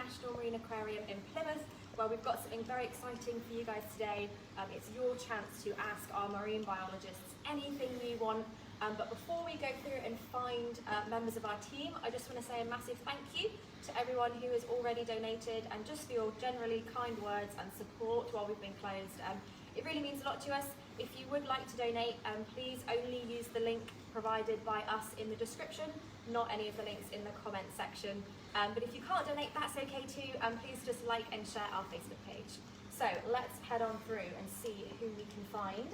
National Marine Aquarium in Plymouth, where we've got something very exciting for you guys today. It's your chance to ask our marine biologists anything you want. But before we go through and find members of our team, I just want to say a massive thank you to everyone who has already donated and just for your generally kind words and support while we've been closed. It really means a lot to us. If you would like to donate, please only use the link provided by us in the description, not any of the links in the comment section. But if you can't donate, that's okay too. Please just like and share our Facebook page. So let's head on through and see who we can find.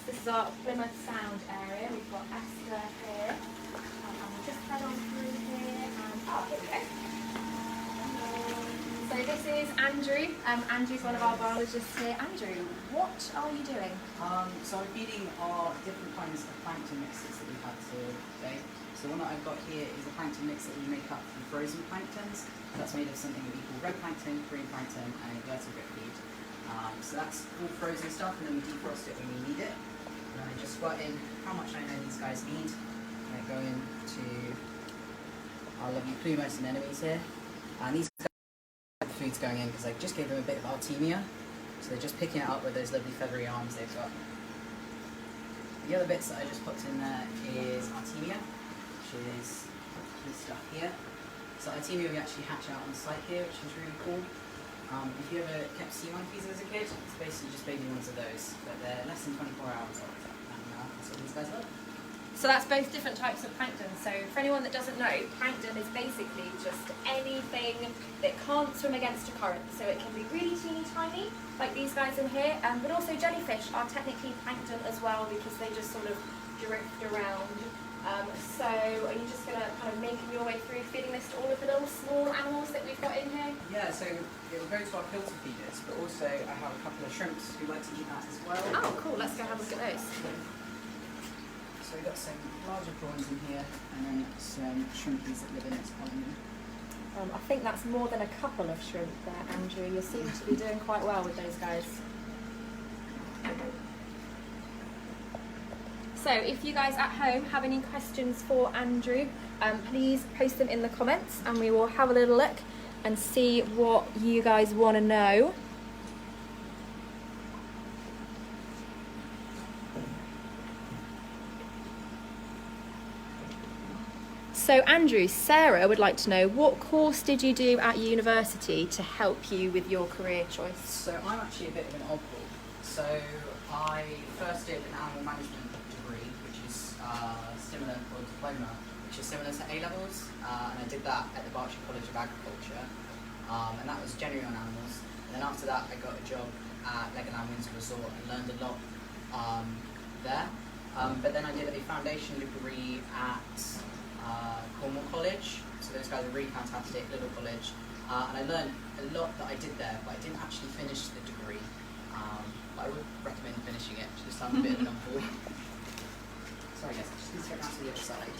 This is our Plymouth Sound area. We've got Esther here. And we'll just head on through here and here we go. So this is Andrew. Andrew's one of our biologists here. Andrew, what are you doing? So I'm feeding our different kinds of plankton mixes that we've had today. So the one that I've got here is a plankton mix that we make up from frozen planktons. That's made of something that we call red plankton, green plankton, and invertebrate feed. So that's all frozen stuff, and then we defrost it when we need it. And then I just squirt in how much I know these guys need. And I go into our lovely plumose anemones here. And these food's going in because I just gave them a bit of Artemia, so they're just picking it up with those lovely feathery arms they've got. The other bits that I just put in there is Artemia, which is this stuff here. So Artemia we actually hatch out on site here, which is really cool. If you ever kept sea monkeys as a kid, it's basically just baby ones of those, but they're less than 24 hours old, and that's what these guys are. So that's both different types of plankton. So for anyone that doesn't know, plankton is basically just anything that can't swim against a current. So it can be really teeny tiny, like these guys in here, but also jellyfish are technically plankton as well because they just sort of drift around. So are you just going to kind of making your way through feeding this to all of the little small animals that we've got in here? Yeah, so it will go to our filter feeders, but also I have a couple of shrimps who like to eat that as well. Oh, cool. Let's go have a look at those. So we've got some larger prawns in here, and then some shrimpies that live in its pond. I think that's more than a couple of shrimp there, Andrew. You seem to be doing quite well with those guys. So if you guys at home have any questions for Andrew, please post them in the comments and we will have a little look and see what you guys want to know. So Andrew, Sarah would like to know, what course did you do at university to help you with your career choice? So I'm actually a bit of an oddball. So I first did an animal management degree, which is similar to a diploma, which is similar to A-levels, and I did that at the Berkshire College of Agriculture, and that was generally on animals. And then after that I got a job at Legoland Windsor Resort and learned a lot there. But then I did a foundation degree at Cornwall College, so those guys are really fantastic, little college, and I learned a lot that I did there, but I didn't actually finish the degree, but I would recommend finishing it, just I'm a bit of an oddball. Sorry guys, I just need to get down to the other side.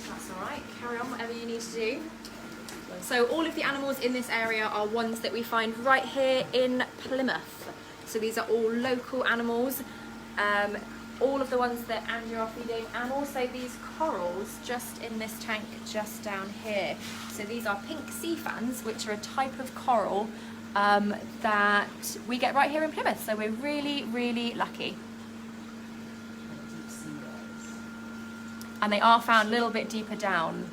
That's alright, carry on, whatever you need to do. So all of the animals in this area are ones that we find right here in Plymouth, so these are all local animals. All of the ones that Andrew are feeding, and also these corals just in this tank just down here. So these are pink sea fans, which are a type of coral that we get right here in Plymouth. So we're really, really lucky. And they are found a little bit deeper down.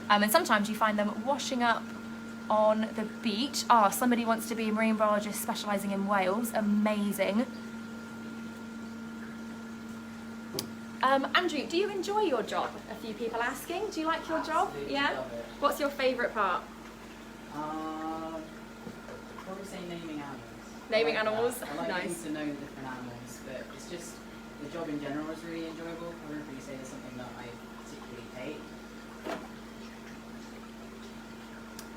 And sometimes you find them washing up on the beach. Somebody wants to be a marine biologist specialising in whales. Amazing. Andrew, do you enjoy your job? A few people asking. Do you like your job? Yeah? Love it. What's your favourite part? Probably say naming animals. Naming I like animals? That. I like Nice. getting to know the different animals, but it's just, the job in general is really enjoyable. I wouldn't really say there's something that I particularly hate.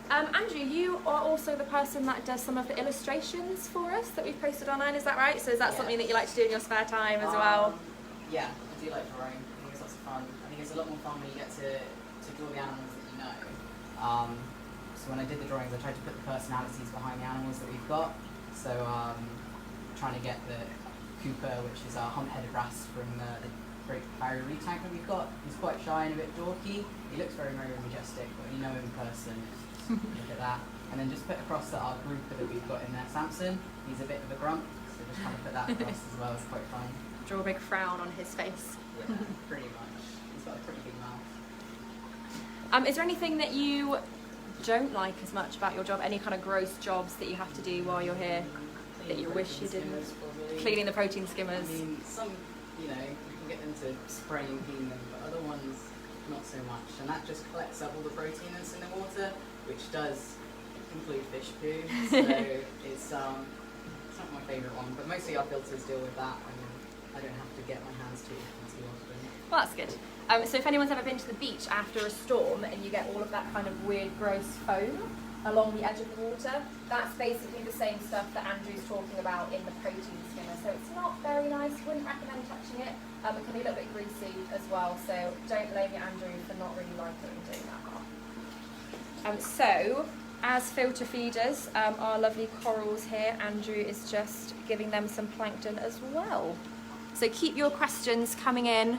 Andrew, you are also the person that does some of the illustrations for us that we've posted online, is that right? So is that something that you like to do in your spare time as well? Yeah, I do like drawing. I think it's lots of fun. I think it's a lot more fun when you get to draw the animals that you know. So when I did the drawings, I tried to put the personalities behind the animals that we've got. So trying to get the Cooper, which is our hump-headed wrasse from the great barrier reef tank that we've got. He's quite shy and a bit dorky. He looks very, very majestic, but when you know him in person, look at that. And then just put across that our grouper that we've got in there, Samson. He's a bit of a grump, so just kind of put that across as well. It's quite fun. Draw a big frown on his face. Yeah, pretty much. He's got a pretty big mouth. Is there anything that you don't like as much about your job? Any kind of gross jobs that you have to do while you're here that you wish you didn't? Cleaning the protein skimmers. I mean, some, you know, you can get them to spray and clean them, but other ones, not so much. And that just collects up all the protein that's in the water, which does include fish poo. So it's not my favourite one, but mostly our filters deal with that, and I don't have to get my hands too often. Well, that's good. So if anyone's ever been to the beach after a storm and you get all of that kind of weird, gross foam along the edge of the water, that's basically the same stuff that Andrew's talking about in the protein skimmer. So it's not very nice. Wouldn't recommend touching it. It can be a little bit greasy as well. So don't blame your Andrew for not really liking doing that. So as filter feeders, our lovely corals here, Andrew is just giving them some plankton as well. So keep your questions coming in.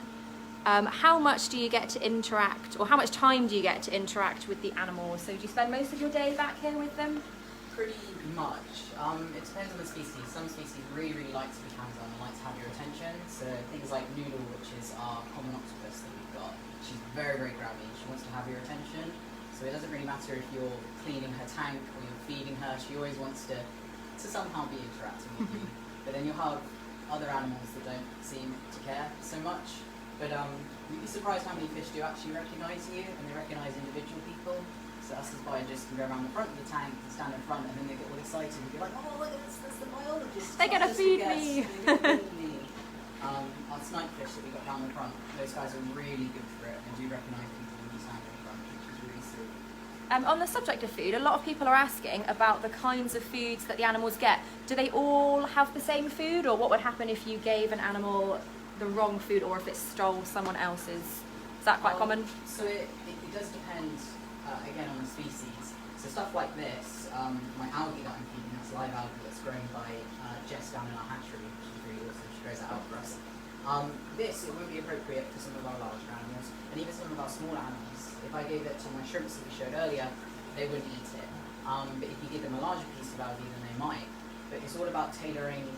How much do you get to interact, or how much time do you get to interact with the animals? So do you spend most of your day back here with them? Pretty much. It depends on the species. Some species really, really like to be hands-on and like to have your attention. So things like Noodle, which is our common octopus that we've got, she's very, very grabby. She wants to have your attention. So it doesn't really matter if you're cleaning her tank or you're feeding her. She always wants to somehow be interacting with you. But then you'll have other animals that don't seem to care so much. But you'd be surprised how many fish do actually recognise you, and they recognise individual people. So us as biologists can go around the front of the tank and stand in front, and then they get all excited and be like, "Oh, look at this! That's the biologist! They're gonna feed me!" They're gonna feed me. Our snipe fish that we got down the front, those guys are really good for it, and do recognise people when you stand in front, which is really sweet. On the subject of food, a lot of people are asking about the kinds of foods that the animals get. Do they all have the same food, or what would happen if you gave an animal the wrong food, or if it stole someone else's? Is that quite common? So it does depend, again, on the species. So stuff like this, my algae that I'm feeding, that's live algae that's grown by Jess down in our hatchery, which is really awesome. She grows that out for us. This, it would be appropriate for some of our larger animals, and even some of our smaller animals. If I gave it to my shrimps that we showed earlier, they wouldn't eat it. But if you give them a larger piece of algae, then they might. But it's all about tailoring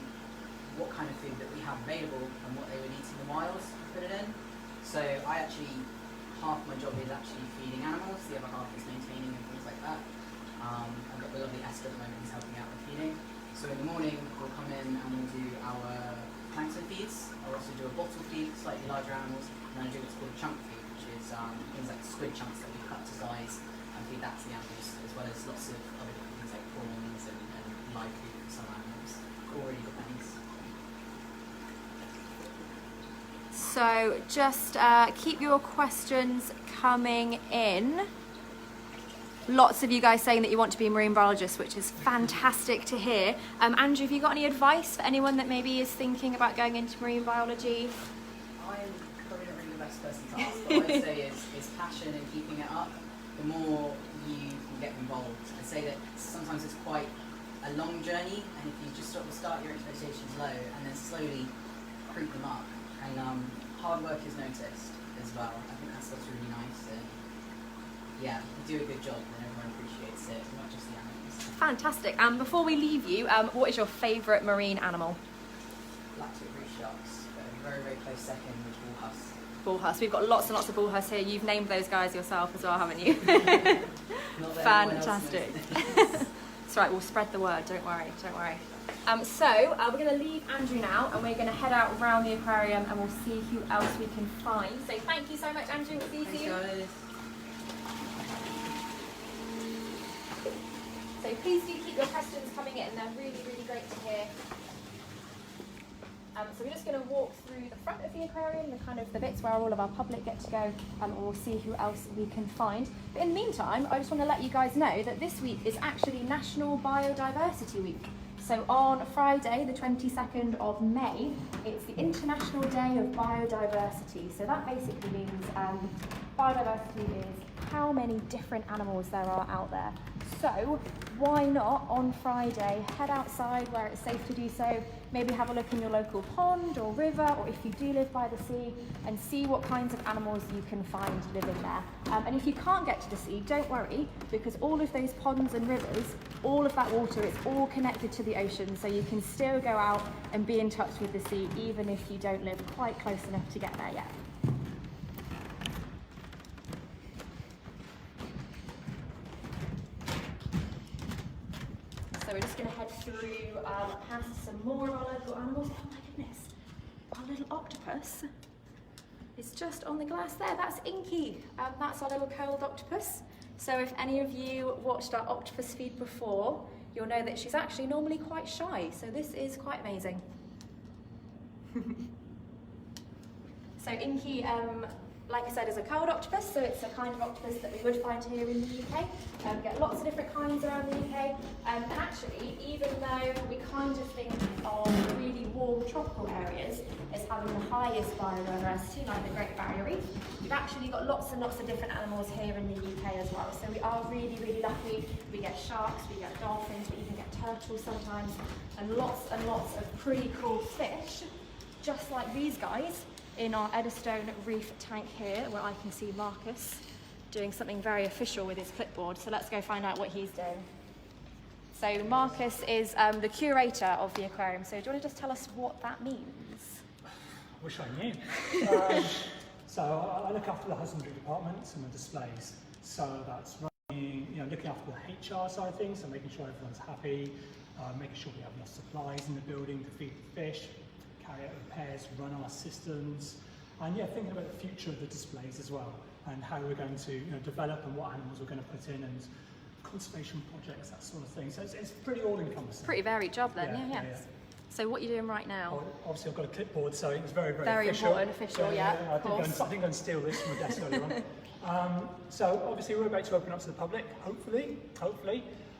what kind of food that we have available and what they would eat in the wild to put it in. So half my job is actually feeding animals, the other half is maintaining and things like that. I've got the lovely Esther at the moment who's helping out with feeding. So in the morning we'll come in and we'll do our plankton feeds. I'll also do a bottle feed for slightly larger animals, and then I do what's called a chunk feed, which is things like squid chunks that we cut to size and feed that to the animals, as well as lots of other different things like prawns and live food for some animals. It all really depends. So just keep your questions coming in. Lots of you guys saying that you want to be marine biologists, which is fantastic to hear. Andrew, have you got any advice for anyone that maybe is thinking about going into marine biology? I'm probably not really the best person to ask, but what I'd say is passion and keeping it up. The more you can get involved. I'd say that sometimes it's quite a long journey, and if you just sort of start your expectations low and then slowly creep them up, and hard work is noticed as well. I think that's what's really nice. And yeah, you do a good job and everyone appreciates it, not just the animals. Fantastic. And before we leave you, what is your favourite marine animal? Black-tip reef sharks, but a very, very close second with bullhuss. Bullhuss. We've got lots and lots of bullhuss here. You've named those guys yourself as well, haven't you? Fantastic. That's right, we'll spread the word, don't worry, don't worry. So we're going to leave Andrew now, and we're going to head out around the aquarium and we'll see who else we can find. So thank you so much, Andrew. We'll see you soon. Guys. So please do keep your questions coming in. They're really, really great to hear. So we're just going to walk through the front of the aquarium, the bits where all of our public get to go, and we'll see who else we can find. But in the meantime, I just want to let you guys know that this week is actually National Biodiversity Week. So on Friday, the 22nd of May, it's the International Day of Biodiversity. So that basically means biodiversity is how many different animals there are out there. So why not on Friday head outside where it's safe to do so, maybe have a look in your local pond or river, or if you do live by the sea, and see what kinds of animals you can find living there. And if you can't get to the sea, don't worry, because all of those ponds and rivers, all of that water, it's all connected to the ocean, so you can still go out and be in touch with the sea even if you don't live quite close enough to get there yet. So we're just going to head through past some more of our local animals. Oh my goodness, our little octopus is just on the glass there. That's Inky. That's our little curled octopus. So if any of you watched our octopus feed before, you'll know that she's actually normally quite shy. So this is quite amazing. So Inky, like I said, is a curled octopus, so it's a kind of octopus that we would find here in the UK. We get lots of different kinds around the UK, and actually, even though we kind of think of really warm tropical areas as having the highest biodiversity, like the Great Barrier Reef, we've actually got lots and lots of different animals here in the UK as well. So we are really, really lucky. We get sharks, we get dolphins, we even get turtles sometimes, and lots of pretty cool fish, just like these guys in our Eddystone Reef tank here, where I can see Marcus doing something very official with his clipboard. So let's go find out what he's doing. So Marcus is the curator of the aquarium. So do you want to just tell us what that means? I wish I knew. So I look after the husbandry departments and the displays. So that's running, looking after the HR side of things, so making sure everyone's happy, making sure we have enough supplies in the building to feed the fish, carry out repairs, run our systems, and thinking about the future of the displays as well, and how we're going to develop and what animals we're going to put in, and conservation projects, that sort of thing. So it's pretty all-encompassing. Pretty varied job then, yeah. Yeah. So what are you doing right now? Obviously I've got a clipboard, so it was very Very official. important, official, yeah, I of course. didn't go and steal this from a desk earlier on. So obviously we're about to open up to the public, hopefully.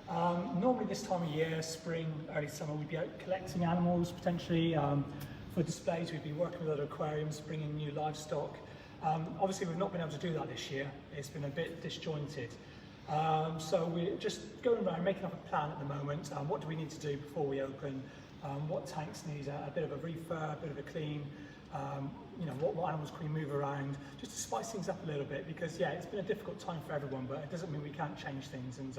Normally this time of year, spring, early summer, we'd be out collecting animals potentially. For displays, we'd be working with other aquariums, bringing new livestock. Obviously, we've not been able to do that this year. It's been a bit disjointed. So we're just going around, making up a plan at the moment. What do we need to do before we open? What tanks need a bit of a refurb, a bit of a clean? What animals can we move around? Just to spice things up a little bit, because it's been a difficult time for everyone, but it doesn't mean we can't change things. And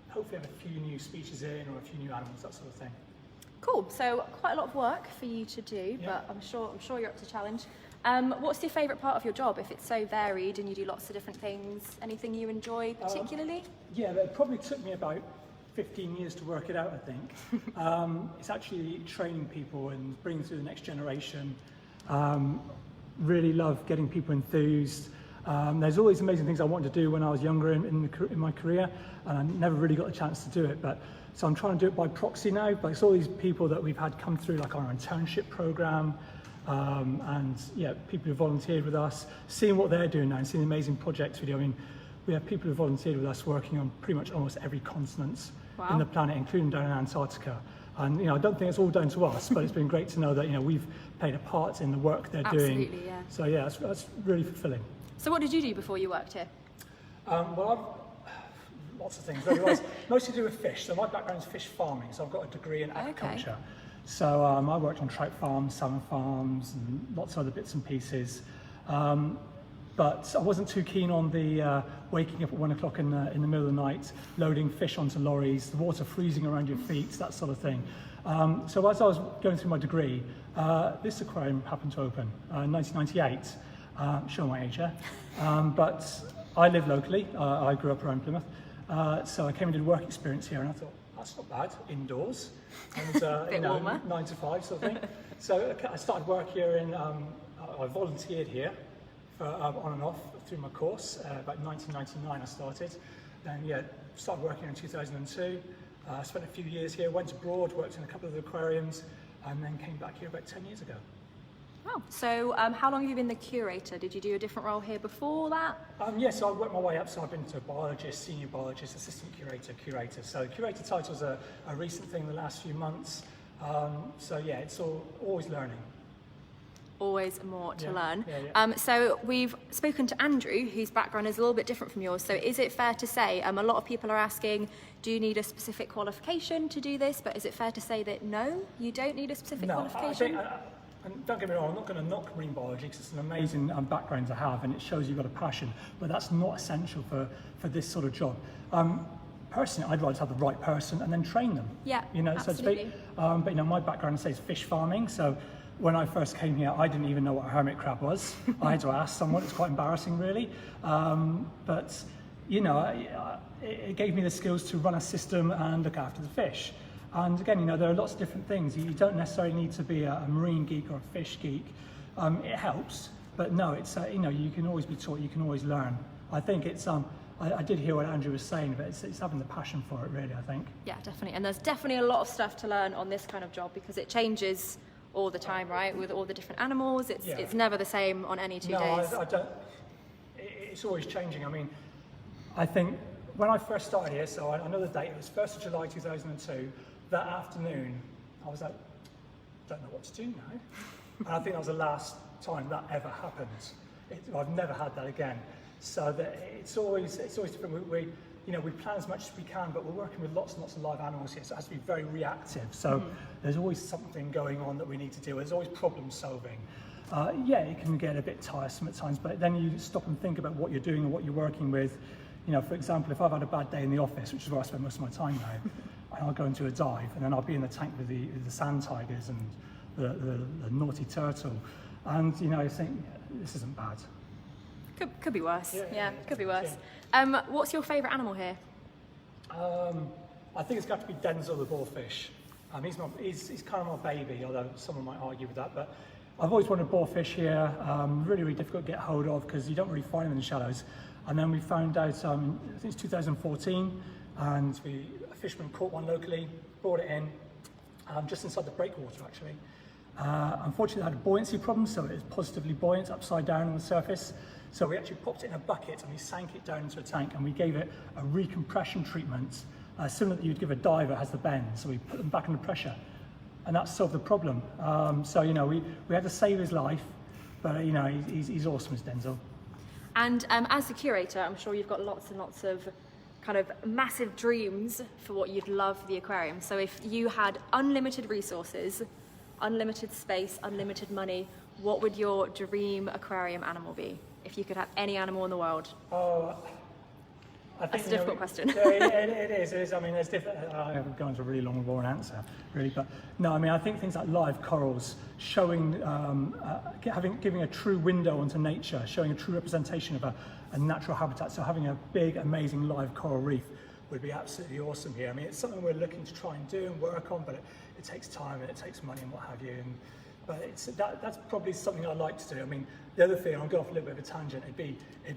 hopefully have a few new species in, or a few new animals, that sort of thing. Cool. So quite a lot of work for you to do, but I'm sure you're up to the challenge. What's your favourite part of your job? If it's so varied and you do lots of different things, anything you enjoy particularly? It probably took me about 15 years to work it out, I think. It's actually training people and bringing through the next generation. Really love getting people enthused. There's all these amazing things I wanted to do when I was younger in my career, and I never really got the chance to do it. So I'm trying to do it by proxy now. But it's all these people that we've had come through, like our internship program, and people who volunteered with us, seeing what they're doing now and seeing the amazing projects we do. I mean, we have people who volunteered with us working on pretty much almost every continent in the planet, including down in Antarctica. And I don't think it's all down to us, but it's been great to know that we've played a part in the work they're doing. Absolutely, yeah. So that's really fulfilling. So what did you do before you worked here? Lots of things. Really mostly to do with fish. So my background is fish farming. So I've got a degree in aquaculture. So I worked on trout farms, salmon farms, and lots of other bits and pieces. But I wasn't too keen on the waking up at 1 o'clock in the middle of the night, loading fish onto lorries, the water freezing around your feet, that sort of thing. So as I was going through my degree, this aquarium happened to open in 1998. Show my age here. But I live locally. I grew up around Plymouth. So I came and did work experience here, and I thought, that's not bad, indoors. And, warmer. 9 to 5 sort of thing. So I started work here I volunteered here for, on and off through my course. About 1999 I started. Then started working in 2002. Spent a few years here, went abroad, worked in a couple of the aquariums, and then came back here about 10 years ago. Oh, so how long have you been the curator? Did you do a different role here before that? Yes, I've worked my way up, so I've been to biologist, senior biologist, assistant curator. So curator title's a recent thing in the last few months. It's always learning. always more to learn. Yeah. So we've spoken to Andrew, whose background is a little bit different from yours. So is it fair to say, a lot of people are asking, do you need a specific qualification to do this? But is it fair to say that no, you don't need a specific qualification? And don't get me wrong, I'm not going to knock marine biology because it's an amazing background to have and it shows you've got a passion, but that's not essential for this sort of job. Personally, I'd rather have the right person and then train them. Yeah, So to speak. But my background says fish farming, so when I first came here, I didn't even know what a hermit crab was. I had to ask someone. It's quite embarrassing, really. But it gave me the skills to run a system and look after the fish. And again, there are lots of different things. You don't necessarily need to be a marine geek or a fish geek. It helps, but no, it's you can always be taught. You can always learn. I think it's I did hear what Andrew was saying, but it's having the passion for it, really, I think. Yeah, definitely. And there's definitely a lot of stuff to learn on this kind of job because it changes all the time, right? With all the different animals, it's never the same on any 2 days. I don't. It's always changing. I mean, I think when I first started here, so I know the date, it was 1st of July 2002, that afternoon, I was like, don't know what to do now. And I think that was the last time that ever happened. I've never had that again. So that it's always different. We plan as much as we can, but we're working with lots and lots of live animals here, so it has to be very reactive. So there's always something going on that we need to deal with. There's always problem solving. It can get a bit tiresome at times, but then you stop and think about what you're doing and what you're working with. For example, if I've had a bad day in the office, which is where I spend most of my time now, and I'll go into a dive, and then I'll be in the tank with the sand tigers and the naughty turtle, and I think this isn't bad. Could be worse. Yeah, could be worse. Yeah. What's your favourite animal here? I think it's got to be Denzel the boarfish. He's kind of my baby, although someone might argue with that. But I've always wanted boarfish here. Really, really difficult to get hold of because you don't really find them in the shallows. And then we found out, I think it's 2014, and a fisherman caught one locally, brought it in, just inside the breakwater actually. Unfortunately, it had a buoyancy problem, so it was positively buoyant upside down on the surface. So we actually popped it in a bucket and we sank it down into a tank and we gave it a recompression treatment, similar that you'd give a diver has the bend. So we put them back under pressure, and that solved the problem. We had to save his life, but he's awesome as Denzel. And as the curator, I'm sure you've got lots and lots of kind of massive dreams for what you'd love for the aquarium. So if you had unlimited resources, unlimited space, unlimited money, what would your dream aquarium animal be? If you could have any animal in the world? That's a difficult question. It is. I mean, there's different. I haven't gone into a really long, boring answer, really. But no, I mean, I think things like live corals, showing, giving a true window onto nature, showing a true representation of a natural habitat. So having a big, amazing live coral reef would be absolutely awesome here. I mean, it's something we're looking to try and do and work on, but it takes time and it takes money and what have you. But that's probably something I'd like to do. I mean, the other thing, I'll go off a little bit of a tangent, it'd be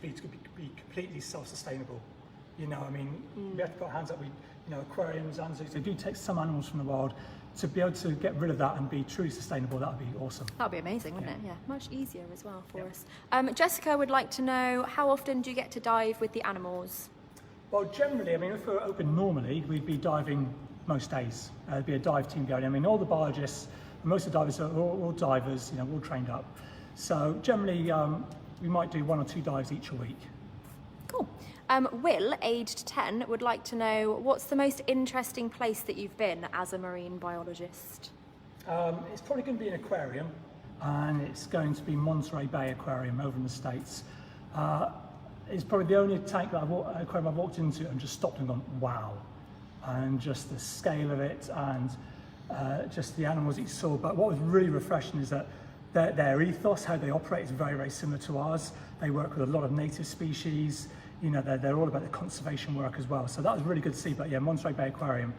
to be completely self-sustainable. We have to put our hands up. Aquariums and zoos, they do take some animals from the wild. To be able to get rid of that and be truly sustainable, that would be awesome. That would be amazing, wouldn't it? Yeah, much easier as well for us. Jessica would like to know, how often do you get to dive with the animals? Well, generally, I mean, if we were open normally, we'd be diving most days. There'd be a dive team going. I mean, all the biologists, most of the divers are all divers, all trained up. So generally, we might do 1 or 2 dives each a week. Cool. Will, aged 10, would like to know, what's the most interesting place that you've been as a marine biologist? It's probably going to be an aquarium, and it's going to be Monterey Bay Aquarium over in the States. It's probably the only aquarium I've walked into and just stopped and gone, wow. And just the scale of it and just the animals that you saw. But what was really refreshing is that their ethos, how they operate, is very, very similar to ours. They work with a lot of native species. They're all about the conservation work as well. So that was really good to see. But yeah, Monterey Bay Aquarium,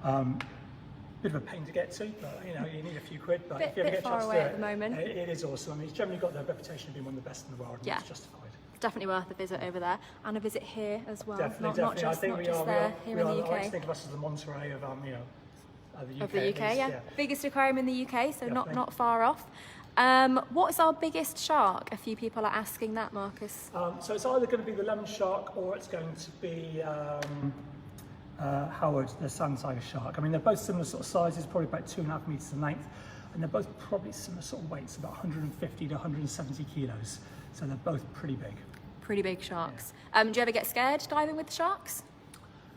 bit of a pain to get to, but you need a few quid. But if you ever get a chance to do at the moment. It is awesome. I mean, it's generally got the reputation of being one of the best in the world, and it's justified. It's definitely worth a visit over there, and a visit here as well. Definitely. Not just here in the UK. I like to think of us as the Monterey of the UK. Of the UK, yeah. Biggest aquarium in the UK, so not far off. What is our biggest shark? A few people are asking that, Marcus. So it's either going to be the lemon shark or it's going to be Howard, the sand tiger shark. I mean, they're both similar sort of sizes, probably about 2.5 meters in length. and they're both probably similar sort of weights, about 150 to 170 kilos. So they're both pretty big. Pretty big sharks. Do you ever get scared diving with sharks?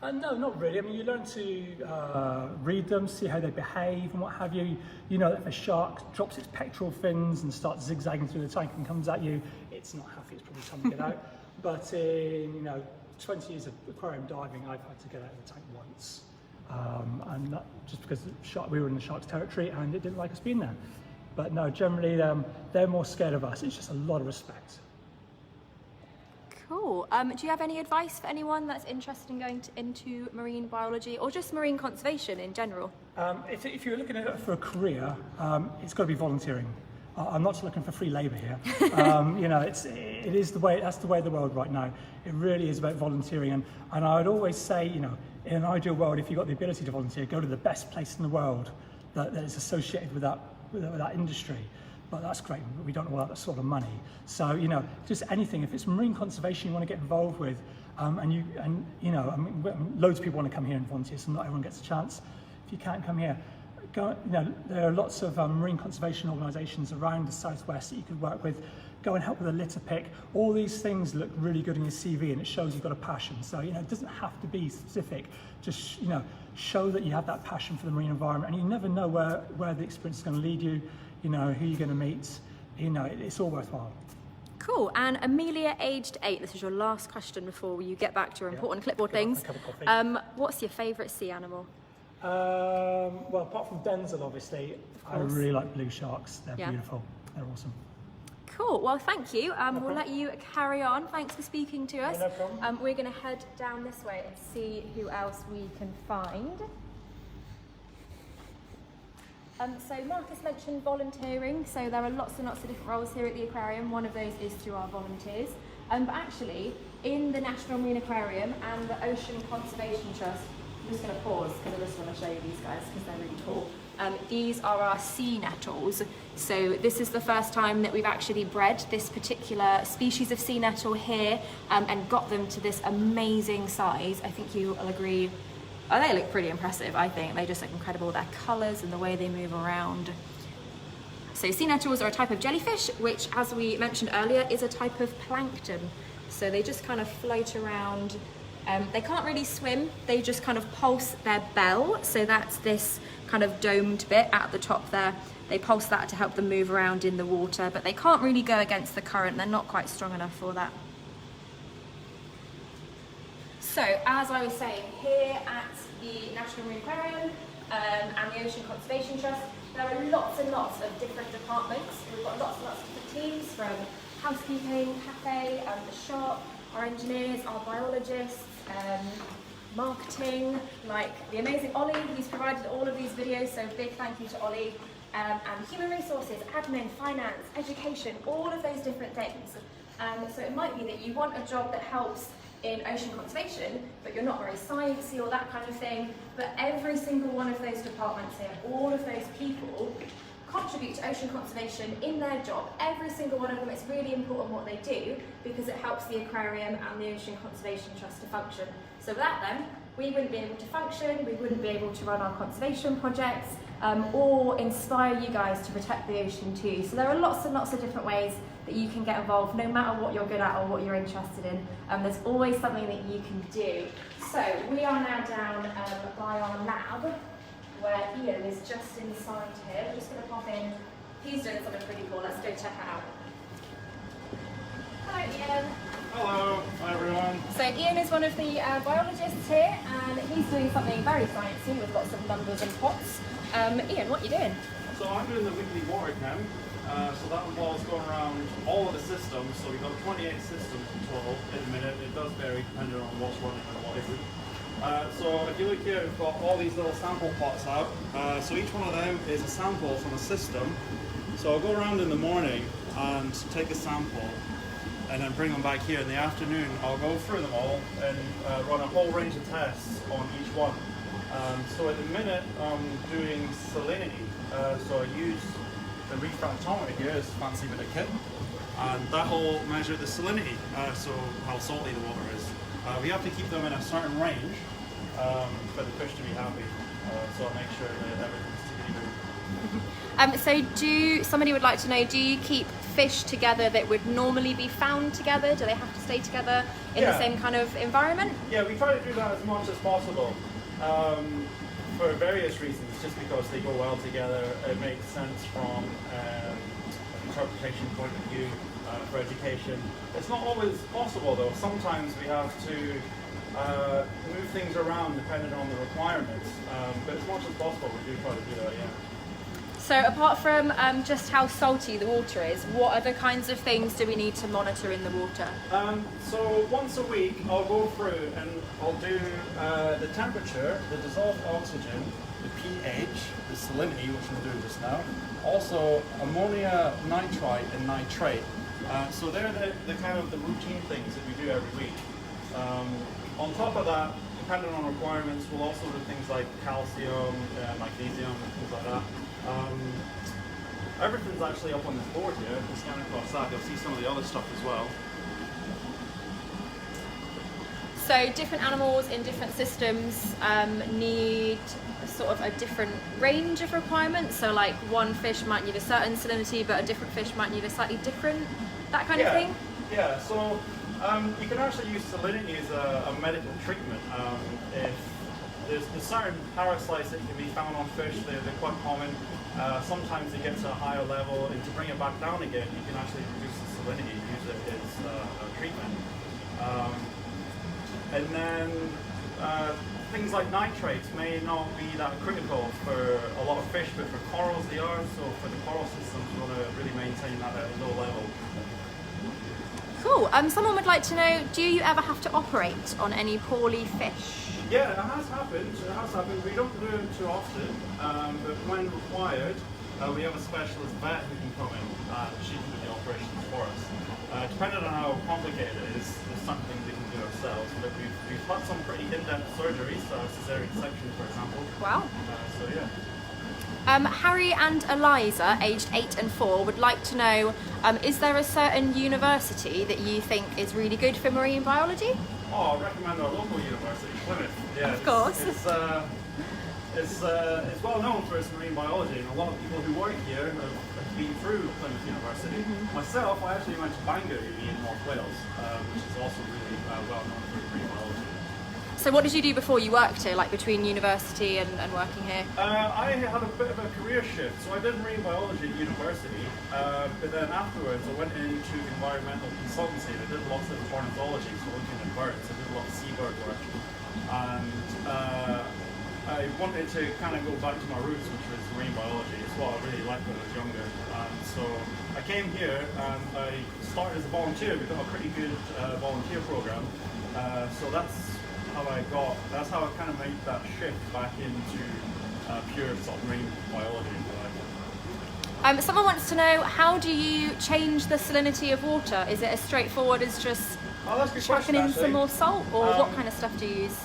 No, not really. I mean, you learn to read them, see how they behave and what have you. You know that if a shark drops its pectoral fins and starts zigzagging through the tank and comes at you, it's not happy, it's probably time to get out. But in 20 years of aquarium diving, I've had to get out of the tank once. And that, just because we were in the shark's territory and it didn't like us being there. But no, generally they're more scared of us. It's just a lot of respect. Cool. Do you have any advice for anyone that's interested in going into marine biology or just marine conservation in general? If you're looking at it for a career, it's got to be volunteering. I'm not looking for free labour here. It is the way. That's the way of the world right now. It really is about volunteering, and I would always say, in an ideal world, if you've got the ability to volunteer, go to the best place in the world that is associated with that industry. But that's great, but we don't all have that sort of money. So, just anything, if it's marine conservation you want to get involved with, loads of people want to come here and volunteer, so not everyone gets a chance. If you can't come here, there are lots of marine conservation organisations around the southwest that you could work with. Go and help with a litter pick. All these things look really good in your CV and it shows you've got a passion. So, it doesn't have to be specific. Just, show that you have that passion for the marine environment, and you never know where the experience is going to lead you. Who you're going to meet, it's all worthwhile. Cool. And Amelia, aged 8, this is your last question before you get back to your important clipboard things. What's your favourite sea animal? Well, apart from Denzel, obviously, I really like blue sharks. They're beautiful. They're awesome. Cool. Well, thank you. We'll let you carry on. Thanks for speaking to us. No problem. We're going to head down this way and see who else we can find. So Marcus mentioned volunteering, so there are lots and lots of different roles here at the aquarium. One of those is through our volunteers. But actually, in the National Marine Aquarium and the Ocean Conservation Trust, I'm just going to pause because I just want to show you these guys because they're really cool. These are our sea nettles. So this is the first time that we've actually bred this particular species of sea nettle here and got them to this amazing size. I think you will agree. Oh, they look pretty impressive, I think. They just look incredible, their colours and the way they move around. So sea nettles are a type of jellyfish, which, as we mentioned earlier, is a type of plankton. So they just kind of float around. They can't really swim, they just kind of pulse their bell. So that's this kind of domed bit at the top there. They pulse that to help them move around in the water, but they can't really go against the current. They're not quite strong enough for that. So, as I was saying, here at the National Marine Aquarium and the Ocean Conservation Trust, there are lots and lots of different departments. We've got lots and lots of different teams, from housekeeping, cafe, the shop, our engineers, our biologists, marketing, like the amazing Ollie, who's provided all of these videos, so big thank you to Ollie, and human resources, admin, finance, education, all of those different things. So it might be that you want a job that helps in ocean conservation, but you're not very sciencey or that kind of thing, but every single one of those departments here, all of those people contribute to ocean conservation in their job. Every single one of them, it's really important what they do because it helps the aquarium and the Ocean Conservation Trust to function. So without them, we wouldn't be able to function, we wouldn't be able to run our conservation projects, or inspire you guys to protect the ocean too. So there are lots and lots of different ways that you can get involved, no matter what you're good at or what you're interested in. There's always something that you can do. So we are now down by our lab, where Ian is just inside here. We're just going to pop in. He's doing something pretty cool. Let's go check it out. Hello, Ian. Hello. Hi, everyone. So Ian is one of the biologists here, and he's doing something very sciencey with lots of numbers and pots. Ian, what are you doing? So I'm doing the weekly water chem. So that involves going around all of the systems. So we've got 28 systems in total in a minute. It does vary depending on what's running and what isn't. So if you look here, we've got all these little sample pots out. So each one of them is a sample from a system. So I'll go around in the morning and take a sample and then bring them back here in the afternoon. I'll go through them all and run a whole range of tests on each one. So at the minute I'm doing salinity. So I use the refractometer here, this fancy bit of kit, and that will measure the salinity, so how salty the water is. We have to keep them in a certain range for the fish to be happy, so I'll make sure that everything's tickety-boo. So somebody would like to know, do you keep fish together that would normally be found together? Do they have to stay together in the same kind of environment? Yeah, we try to do that as much as possible for various reasons, just because they go well together. It makes sense from an interpretation point of view for education. It's not always possible though. Sometimes we have to move things around depending on the requirements, but as much as possible we do try to do that, yeah. So apart from just how salty the water is, what other kinds of things do we need to monitor in the water? So once a week I'll go through and I'll do the temperature, the dissolved oxygen, the pH, the salinity, which we'll do just now, also ammonia nitrite and nitrate. So they're the kind of the routine things that we do every week. On top of that, depending on requirements, we'll also do things like calcium, magnesium, and things like that. Everything's actually up on this board here. If you scan across that, you'll see some of the other stuff as well. So different animals in different systems need sort of a different range of requirements. So like one fish might need a certain salinity, but a different fish might need a slightly different, that kind of thing? Yeah, so you can actually use salinity as a medical treatment. If there's certain parasites that can be found on fish, they're quite common. Sometimes they get to a higher level, and to bring it back down again, you can actually reduce the salinity, use it as a treatment. And then things like nitrates may not be that critical for a lot of fish, but for corals they are. So for the coral systems, we want to really maintain that at a low level. Cool. Someone would like to know, do you ever have to operate on any poorly fish? Yeah, it has happened. We don't do it too often, but when required, we have a specialist vet who can come in and she can do the operations for us. Depending on how complicated it is, there's some things we can do ourselves, but we've had some pretty in-depth surgeries, so cesarean section, for example. Wow. So yeah. Harry and Eliza, aged 8 and 4, would like to know, is there a certain university that you think is really good for marine biology? Oh, I recommend our local university, Plymouth. Yeah, of course. It's well known for its marine biology, and a lot of people who work here have been through Plymouth University. Mm-hmm. Myself, I actually went to Bangor Uni in North Wales, which is also really well known for marine biology. So what did you do before you worked here, like between university and working here? I had a bit of a career shift, so I did marine biology at university, but then afterwards I went into environmental consultancy. I did lots of ornithology, so looking at birds. I did a lot of seabird work, and I wanted to kind of go back to my roots, which was marine biology. It's what I really liked when I was younger, and so I came here and I started as a volunteer. We've got a pretty good volunteer program, so that's how I kind of made that shift back into pure sort of marine biology. Someone wants to know, how do you change the salinity of water? Is it as straightforward as just chucking in some more salt, or what kind of stuff do you use?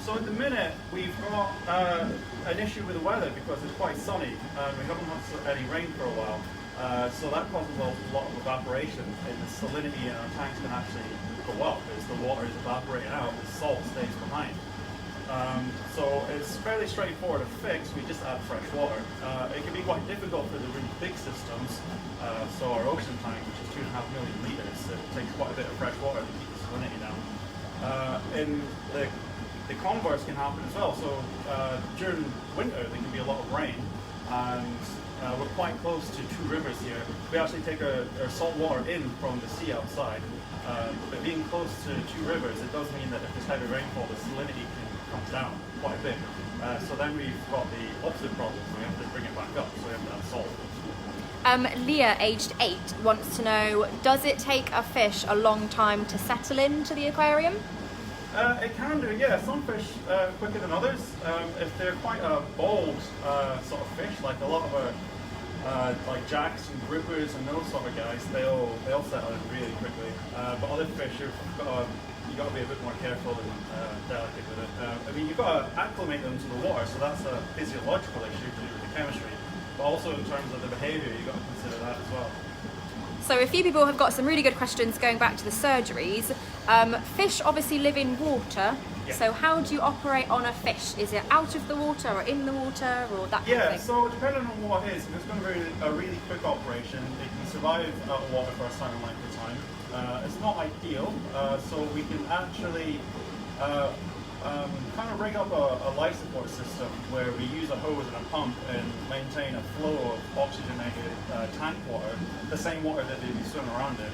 So at the minute we've got an issue with the weather because it's quite sunny and we haven't had any rain for a while. So that causes a lot of evaporation, and the salinity in our tanks can actually go up as the water is evaporating out, the salt stays behind. So it's fairly straightforward to fix. We just add fresh water. It can be quite difficult for the really big systems. So our ocean tank, which is 2.5 million litres, it takes quite a bit of fresh water to keep the salinity down. And the converse can happen as well. So during winter there can be a lot of rain, and we're quite close to 2 rivers here. We actually take our salt water in from the sea outside, but being close to 2 rivers, it does mean that if there's heavy rainfall, the salinity can come down quite a bit. So then we've got the opposite problem. We have to bring it back up, so we have to add salt. Leah, aged 8, wants to know, does it take a fish a long time to settle into the aquarium? It can do, yeah. Some fish quicker than others. If they're quite a bold sort of fish, like a lot of our like jacks and groupers and those sort of guys, they'll settle in really quickly. But other fish, you've got to be a bit more careful and delicate with it. I mean, you've got to acclimate them to the water, so that's a physiological issue to do with the chemistry. But also in terms of the behaviour, you've got to consider that as well. So a few people have got some really good questions going back to the surgeries. Fish obviously live in water. Yeah. So how do you operate on a fish? Is it out of the water or in the water or that kind of Yeah, thing? so depending on what it is, if it's going to be a really quick operation, it can survive out of water for a certain length of time. It's not ideal, so we can actually kind of rig up a life support system where we use a hose and a pump and maintain a flow of oxygenated tank water, the same water that they'd be swimming around in.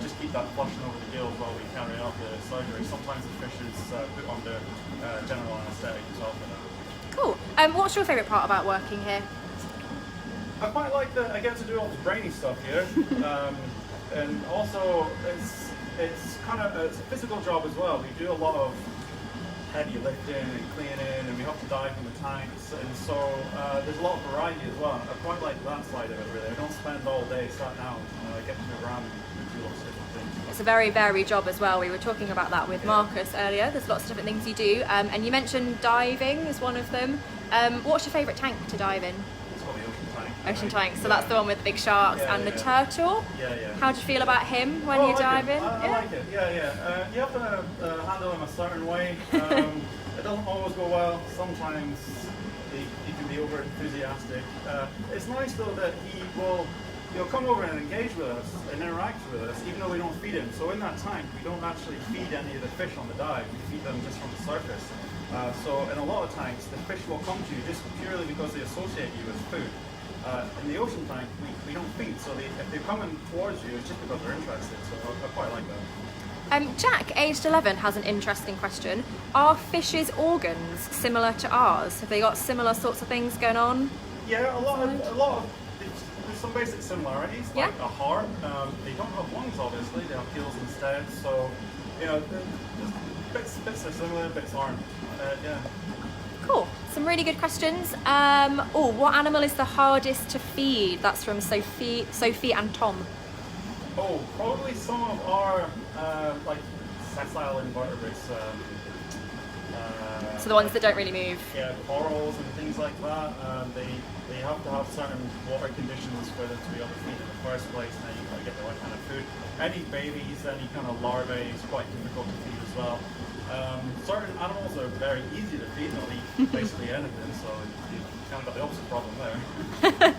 Just keep that flushing over the gills while we carry out the surgery. Sometimes the fish is put under general anaesthetic as well for that. Cool. What's your favourite part about working here? I quite like that I get to do all the brainy stuff here, and also it's kind of a physical job as well. We do a lot of heavy lifting and cleaning, and we have to dive in the tanks, and so there's a lot of variety as well. I quite like that side of it really. I don't spend all day sat down. I get to move around and do lots of different things. It's a very varied job as well. We were talking about that with Marcus earlier. There's lots of different things you do, and you mentioned diving as one of them. What's your favourite tank to dive in? It's called the ocean tank. Ocean tank. So that's the one with the big sharks and the turtle. Yeah, yeah. How do you feel about him when Oh, you I like dive him. in? I like it. Yeah, yeah. You have to handle him a certain way. It doesn't always go well. Sometimes he can be over enthusiastic. It's nice though that he'll come over and engage with us and interact with us, even though we don't feed him. So in that tank, we don't actually feed any of the fish on the dive. We feed them just from the surface. So in a lot of tanks, the fish will come to you just purely because they associate you with food. In the ocean tank, we don't feed, so if they're coming towards you, it's just because they're interested. So I quite like that. Jack, aged 11, has an interesting question. Are fish's organs similar to ours? Have they got similar sorts of things going on? Yeah, a lot of there's some basic similarities, like a heart. They don't have lungs, obviously. They have gills instead. So, bits are similar, bits aren't. Yeah. Cool. Some really good questions. What animal is the hardest to feed? That's from Sophie and Tom. Oh, probably some of our like sessile invertebrates. So the ones that don't really move. Yeah, corals and things like that. They have to have certain water conditions for them to be able to feed in the first place, and then you've got to get the right kind of food. Any babies, any kind of larvae is quite difficult to feed as well. Certain animals are very easy to feed, they'll eat basically anything, so you've kind of got the opposite problem there.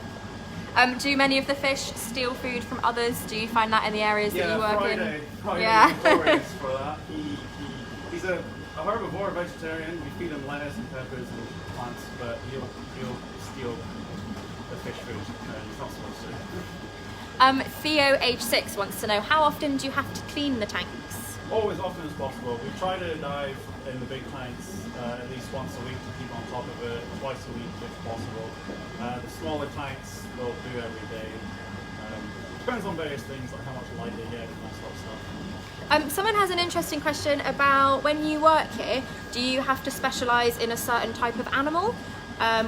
Do many of the fish steal food from others? Do you find that in the areas that you work in? Friday Yeah. is notorious for that. He's a herbivore, vegetarian. We feed him lettuce and peppers and plants, but he'll steal the fish food. He's not supposed to. Theo, age 6, wants to know, how often do you have to clean the tanks? Oh, as often as possible. We try to dive in the big tanks at least once a week to keep on top of it, twice a week if possible. The smaller tanks we'll do every day. Depends on various things like how much light they get and that sort of stuff. Someone has an interesting question about when you work here, do you have to specialise in a certain type of animal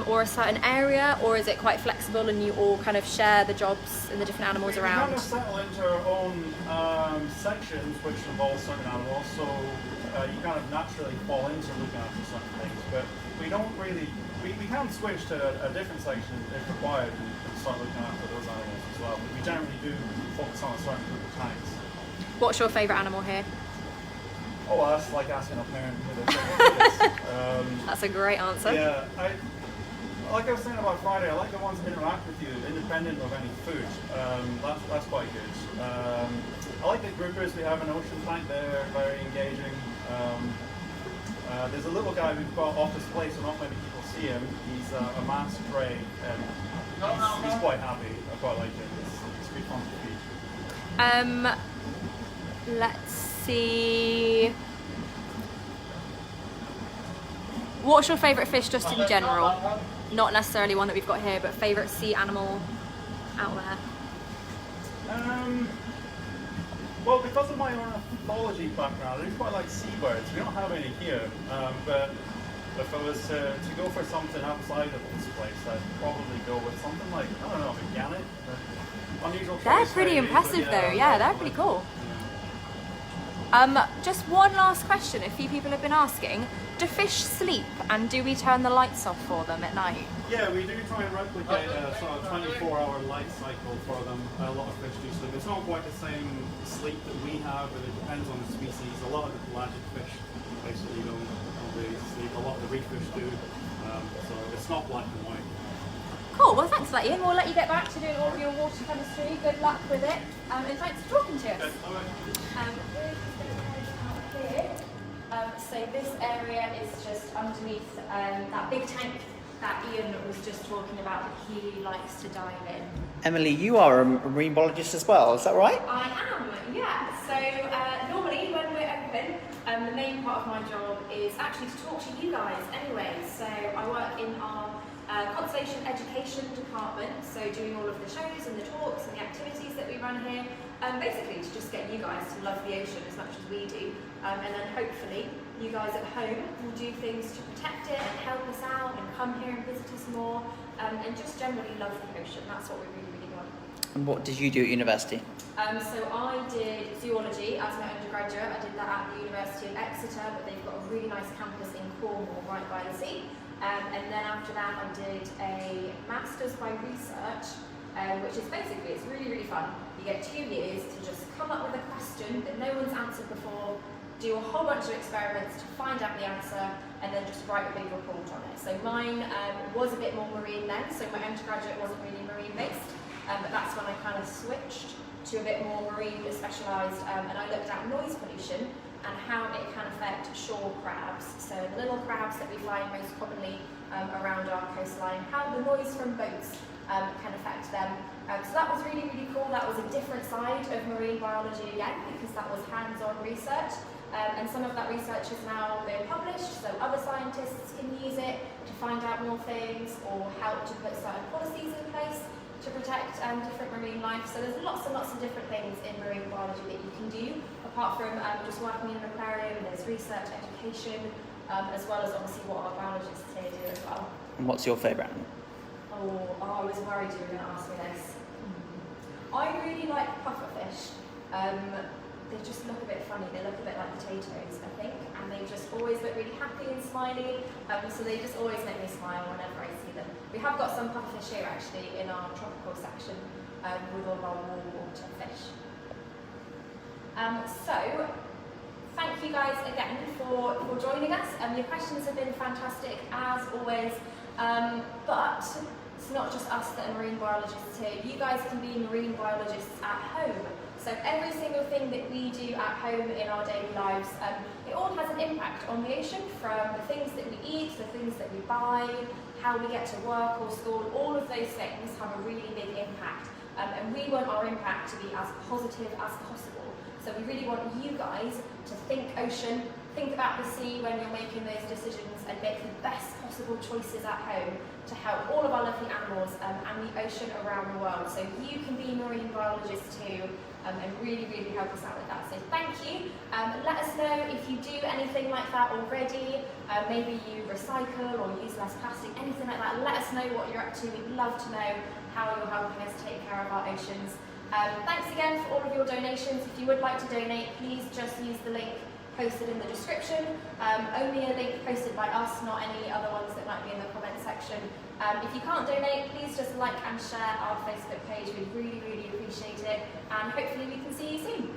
or a certain area, or is it quite flexible and you all kind of share the jobs and the different animals We around? kind of settle into our own sections which involve certain animals, so you kind of naturally fall into looking after certain things, but we don't really, we can switch to a different section if required and start looking after those animals as well, but we generally do focus on a certain group of tanks. What's your favourite animal here? Oh, that's like asking a parent who their favourite is. That's a great answer. Yeah, like I was saying about Friday, I like the ones that interact with you independent of any food. That's quite good. I like the groupers we have in Ocean Tank, they're very engaging. There's a little guy we've got off display, so not many people see him. He's a masked ray, and he's quite happy. I quite like him. It's good fun to feed. Let's see. What's your favourite fish just in general? Not necessarily one that we've got here, but favourite sea animal out there? Well, because of my ornithology background, I do quite like seabirds. We don't have any here, but if I was to go for something outside of this place, I'd probably go with something like, I don't know, a gannet. Unusual They're choice, pretty maybe, impressive but though, yeah, they're pretty cool. Just one last question, a few people have been asking. do fish sleep, and do we turn the lights off for them at night? Yeah, we do try and replicate a sort of 24-hour light cycle for them. A lot of fish do sleep. It's not quite the same sleep that we have, but it depends on the species. A lot of the pelagic fish basically don't really sleep. A lot of the reef fish do, so it's not black and white. Cool, well thanks for that, Ian. We'll let you get back to doing all of your water chemistry. Good luck with it, and thanks for talking to us. Okay, all right. We're just going to head out here. So this area is just underneath that big tank that Ian was just talking about that he likes to dive in. Emily, you are a marine biologist as well, is that right? I am, yeah. So normally when we're open, the main part of my job is actually to talk to you guys anyway. So I work in our conservation education department, so doing all of the shows and the talks and the activities that we run here, basically to just get you guys to love the ocean as much as we do, and then hopefully you guys at home will do things to protect it and help us out and come here and visit us more, and just generally love the ocean. That's what we really, really want. And what did you do at university? So I did zoology as my undergraduate. I did that at the University of Exeter, but they've got a really nice campus in Cornwall right by the sea. And then after that I did a Master's by Research, which is basically, it's really, really fun. You get 2 years to just come up with a question that no one's answered before, do a whole bunch of experiments to find out the answer, and then just write a big report on it. So mine was a bit more marine then, so my undergraduate wasn't really marine based, but that's when I kind of switched to a bit more marine specialised, and I looked at noise pollution and how it can affect shore crabs. So the little crabs that we find most commonly around our coastline, how the noise from boats can affect them. So that was really, really cool. That was a different side of marine biology again, because that was hands-on research. And some of that research has now been published, so other scientists can use it to find out more things or help to put certain policies in place to protect different marine life. So there's lots and lots of different things in marine biology that you can do, apart from just working in an aquarium. There's research, education, as well as obviously what our biologists here do as well. And what's your favourite animal? Oh, I was worried you were going to ask me this. I really like pufferfish. They just look a bit funny. They look a bit like potatoes, I think, and they just always look really happy and smiley. So they just always make me smile whenever I see them. We have got some pufferfish here actually in our tropical section with all our warm water fish. So thank you guys again for joining us. Your questions have been fantastic as always, but it's not just us that are marine biologists here. You guys can be marine biologists at home. So every single thing that we do at home in our daily lives, it all has an impact on the ocean, from the things that we eat, the things that we buy, how we get to work or school. All of those things have a really big impact, and we want our impact to be as positive as possible. So we really want you guys to think ocean, think about the sea when you're making those decisions, and make the best possible choices at home to help all of our lovely animals and the ocean around the world. So you can be marine biologists too, and really, really help us out with that. So thank you. Let us know if you do anything like that already. Maybe you recycle or use less plastic, anything like that. Let us know what you're up to. We'd love to know how you're helping us take care of our oceans. Thanks again for all of your donations. If you would like to donate, please just use the link posted in the description. Only a link posted by us, not any other ones that might be in the comment section. If you can't donate, please just like and share our Facebook page. We'd really, really appreciate it, and hopefully we can see you soon.